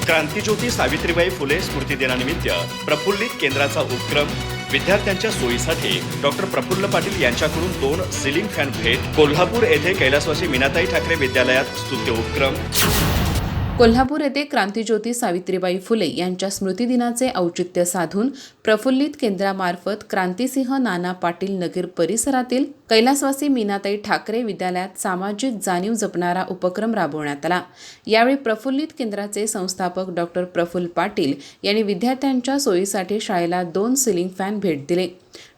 क्रांतिज्योती सावित्रीबाई फुले स्मृती दिनानिमित्त प्रफुल्लित केंद्राचा उपक्रम. विद्यार्थ्यांच्या सोयीसाठी डॉक्टर प्रफुल्ल पाटील यांच्याकडून 2 सिलिंग फॅन भेट. कोल्हापूर येथे कैलासवासी मीनाताई ठाकरे विद्यालयात स्तुत्य उपक्रम. कोल्हापूर येथे क्रांतिज्योती सावित्रीबाई फुले यांच्या स्मृतिदिनाचे औचित्य साधून प्रफुल्लित केंद्रामार्फत क्रांतिसिंह नाना पाटील नगर परिसरातील कैलासवासी मीनाताई ठाकरे विद्यालयात सामाजिक जाणीव जपणारा उपक्रम राबवण्यात आला. यावेळी प्रफुल्लित केंद्राचे संस्थापक डॉक्टर प्रफुल्ल पाटील यांनी विद्यार्थ्यांच्या सोयीसाठी शाळेला 2 सिलिंग फॅन भेट दिले.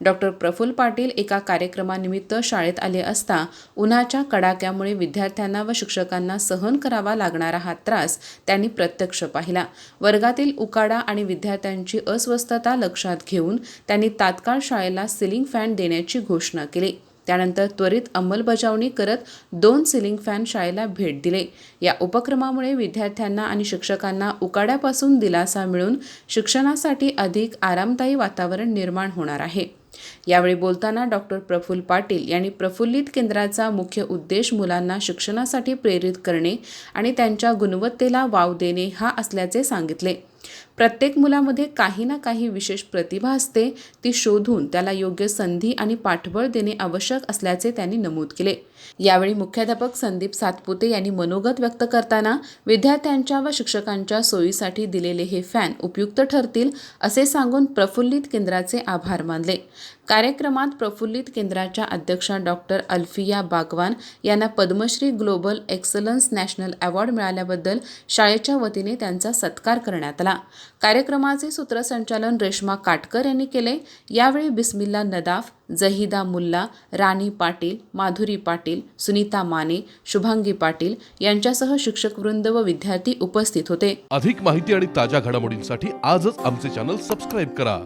डॉक्टर प्रफुल्ल पाटील एका कार्यक्रमानिमित्त शाळेत आले असता उन्हाच्या कडाक्यामुळे विद्यार्थ्यांना व शिक्षकांना सहन करावा लागणारा हा त्रास त्यांनी प्रत्यक्ष पाहिला. वर्गातील उकाडा आणि विद्यार्थ्यांची अस्वस्थता लक्षात घेऊन त्यांनी तात्काळ शाळेला सिलिंग फॅन देण्याची घोषणा केली. त्यानंतर त्वरित अंमलबजावणी करत 2 सिलिंग फॅन शाळेला भेट दिले. या उपक्रमामुळे विद्यार्थ्यांना आणि शिक्षकांना उकाड्यापासून दिलासा मिळून शिक्षणासाठी अधिक आरामदायी वातावरण निर्माण होणार आहे. यावेळी बोलताना डॉक्टर प्रफुल्ल पाटील यांनी प्रफुल्लित केंद्राचा मुख्य उद्देश मुलांना शिक्षणासाठी प्रेरित करणे आणि त्यांच्या गुणवत्तेला वाव देणे हा असल्याचे सांगितले. प्रत्येक मुलामध्ये काही ना काही विशेष प्रतिभा असते, ती शोधून त्याला योग्य संधी आणि पाठबळ देणे आवश्यक असल्याचे त्यांनी नमूद केले. यावेळी मुख्याध्यापक संदीप सातपुते यांनी मनोगत व्यक्त करताना विद्यार्थ्यांच्या व शिक्षकांच्या सोयीसाठी दिलेले हे फॅन उपयुक्त ठरतील असे सांगून प्रफुल्लित केंद्राचे आभार मानले. कार्यक्रमात प्रफुल्लित केंद्राच्या अध्यक्षा डॉक्टर अल्फिया बागवान यांना Padmashri global excellence national award मिळाल्याबद्दल शाळेच्या वतीने त्यांचा सत्कार करण्यात आला. कार्यक्रमाचे सूत्रसंचालन रेश्मा काटकर यांनी केले. यावेळी बिस्मिल्ला नदाफ, जहिदा मुल्ला, राणी पाटील, माधुरी पाटील, सुनीता माने, शुभांगी पाटील यांच्यासह शिक्षकवृंद व विद्यार्थी उपस्थित होते. अधिक माहिती आणि ताज्या घडामोडींसाठी आजच आमचे चॅनल सबस्क्राईब करा.